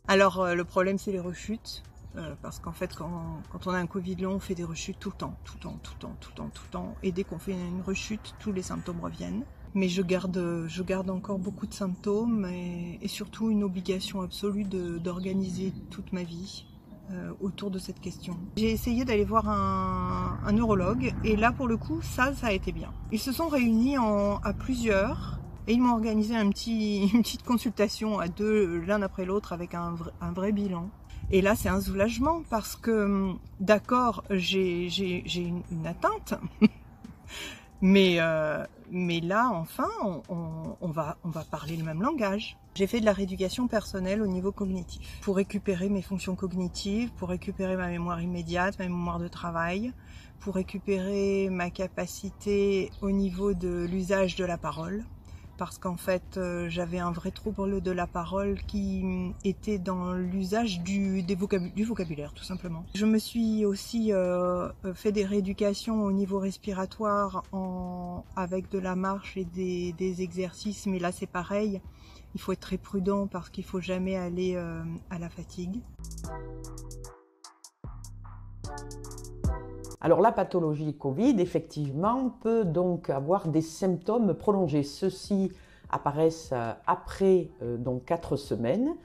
Alors le problème c'est les rechutes, parce qu'en fait quand on a un Covid long, on fait des rechutes tout le temps, tout le temps, tout le temps, tout le temps, tout le temps. Et dès qu'on fait une rechute, tous les symptômes reviennent. Mais je garde encore beaucoup de symptômes et surtout une obligation absolue d'organiser toute ma vie autour de cette question. J'ai essayé d'aller voir un neurologue et là pour le coup ça a été bien. Ils se sont réunis à plusieurs et ils m'ont organisé une petite consultation à deux l'un après l'autre avec un vrai bilan. Et là c'est un soulagement parce que d'accord j'ai une atteinte mais là enfin on va parler le même langage. J'ai fait de la rééducation personnelle au niveau cognitif pour récupérer mes fonctions cognitives, pour récupérer ma mémoire immédiate, ma mémoire de travail, pour récupérer ma capacité au niveau de l'usage de la parole. Parce qu'en fait, j'avais un vrai trouble de la parole qui était dans l'usage du vocabulaire, tout simplement. Je me suis aussi fait des rééducations au niveau respiratoire avec de la marche et des exercices, mais là c'est pareil. Il faut être très prudent parce qu'il ne faut jamais aller à la fatigue. Alors la pathologie Covid, effectivement, peut donc avoir des symptômes prolongés. Ceux-ci apparaissent après donc 4 semaines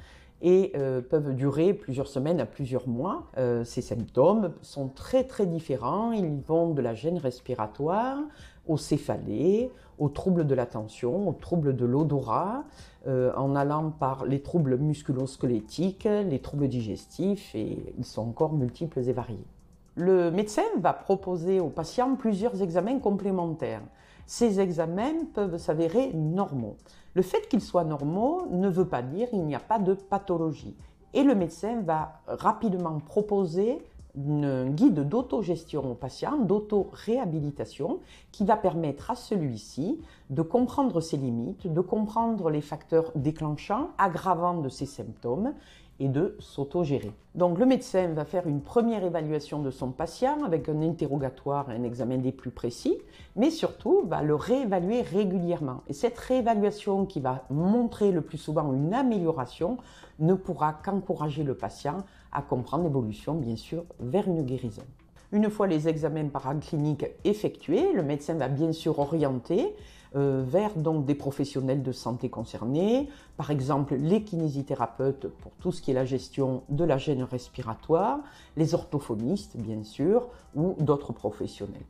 et peuvent durer plusieurs semaines à plusieurs mois. Ces symptômes sont très différents. Ils vont de la gêne respiratoire aux céphalées, aux troubles de l'attention, aux troubles de l'odorat, en allant par les troubles musculo-squelettiques, les troubles digestifs, et ils sont encore multiples et variés. Le médecin va proposer aux patients plusieurs examens complémentaires. Ces examens peuvent s'avérer normaux. Le fait qu'ils soient normaux ne veut pas dire qu'il n'y a pas de pathologie. Et le médecin va rapidement proposer un guide d'autogestion au patient, d'auto-réhabilitation, qui va permettre à celui-ci de comprendre ses limites, de comprendre les facteurs déclenchants, aggravants de ses symptômes et de s'autogérer. Donc le médecin va faire une première évaluation de son patient avec un interrogatoire et un examen des plus précis, mais surtout va le réévaluer régulièrement. Et cette réévaluation qui va montrer le plus souvent une amélioration ne pourra qu'encourager le patient à comprendre l'évolution, bien sûr, vers une guérison. Une fois les examens paracliniques effectués, le médecin va bien sûr orienter vers donc des professionnels de santé concernés, par exemple les kinésithérapeutes pour tout ce qui est la gestion de la gêne respiratoire, les orthophonistes bien sûr, ou d'autres professionnels.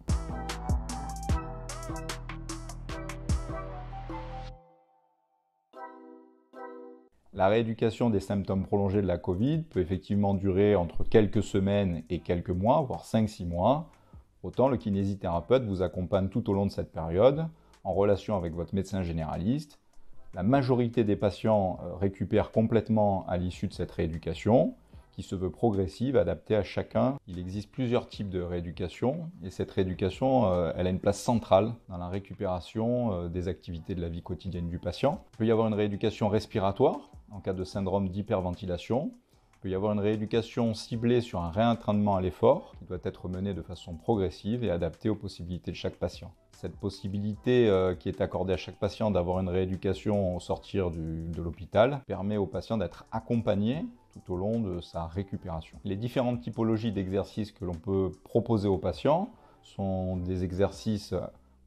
La rééducation des symptômes prolongés de la Covid peut effectivement durer entre quelques semaines et quelques mois, voire 5-6 mois. Autant le kinésithérapeute vous accompagne tout au long de cette période, en relation avec votre médecin généraliste. La majorité des patients récupèrent complètement à l'issue de cette rééducation, qui se veut progressive, adaptée à chacun. Il existe plusieurs types de rééducation, et cette rééducation, elle a une place centrale dans la récupération des activités de la vie quotidienne du patient. Il peut y avoir une rééducation respiratoire, en cas de syndrome d'hyperventilation. Il peut y avoir une rééducation ciblée sur un réentraînement à l'effort, qui doit être menée de façon progressive et adaptée aux possibilités de chaque patient. Cette possibilité qui est accordée à chaque patient d'avoir une rééducation au sortir de l'hôpital permet au patient d'être accompagné tout au long de sa récupération. Les différentes typologies d'exercices que l'on peut proposer aux patients sont des exercices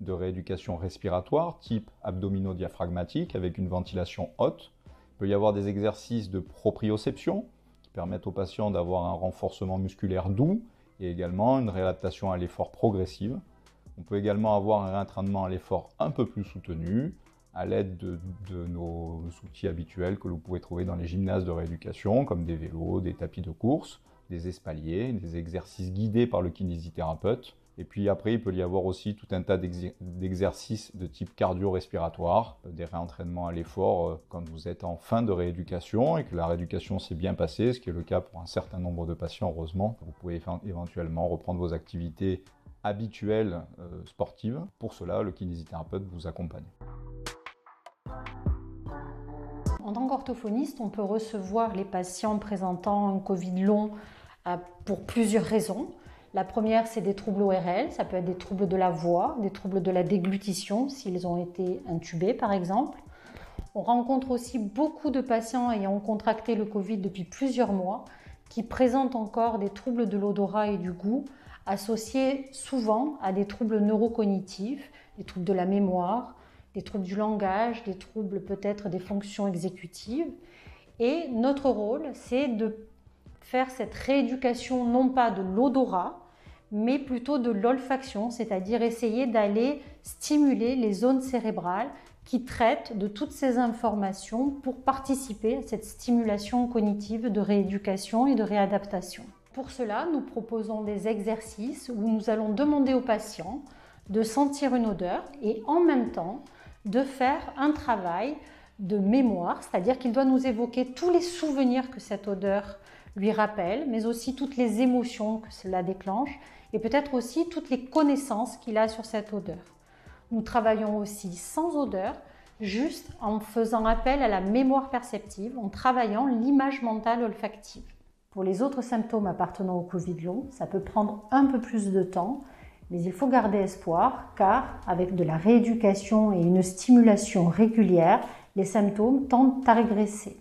de rééducation respiratoire type abdominodiaphragmatique avec une ventilation haute. Il peut y avoir des exercices de proprioception qui permettent aux patients d'avoir un renforcement musculaire doux et également une réadaptation à l'effort progressive. On peut également avoir un réentraînement à l'effort un peu plus soutenu à l'aide de nos outils habituels que vous pouvez trouver dans les gymnases de rééducation, comme des vélos, des tapis de course, des espaliers, des exercices guidés par le kinésithérapeute. Et puis après, il peut y avoir aussi tout un tas d'exercices de type cardio-respiratoire, des réentraînements à l'effort quand vous êtes en fin de rééducation et que la rééducation s'est bien passée, ce qui est le cas pour un certain nombre de patients, heureusement. Vous pouvez éventuellement reprendre vos activités habituelles sportives. Pour cela, le kinésithérapeute vous accompagne. En tant qu'orthophoniste, on peut recevoir les patients présentant un Covid long pour plusieurs raisons. La première, c'est des troubles ORL, ça peut être des troubles de la voix, des troubles de la déglutition, s'ils ont été intubés par exemple. On rencontre aussi beaucoup de patients ayant contracté le Covid depuis plusieurs mois qui présentent encore des troubles de l'odorat et du goût associés souvent à des troubles neurocognitifs, des troubles de la mémoire, des troubles du langage, des troubles peut-être des fonctions exécutives. Et notre rôle, c'est de faire cette rééducation non pas de l'odorat, mais plutôt de l'olfaction, c'est-à-dire essayer d'aller stimuler les zones cérébrales qui traitent de toutes ces informations pour participer à cette stimulation cognitive de rééducation et de réadaptation. Pour cela, nous proposons des exercices où nous allons demander aux patients de sentir une odeur et en même temps de faire un travail de mémoire, c'est-à-dire qu'il doit nous évoquer tous les souvenirs que cette odeur lui rappelle, mais aussi toutes les émotions que cela déclenche et peut-être aussi toutes les connaissances qu'il a sur cette odeur. Nous travaillons aussi sans odeur, juste en faisant appel à la mémoire perceptive, en travaillant l'image mentale olfactive. Pour les autres symptômes appartenant au Covid long, ça peut prendre un peu plus de temps, mais il faut garder espoir car avec de la rééducation et une stimulation régulière, les symptômes tendent à régresser.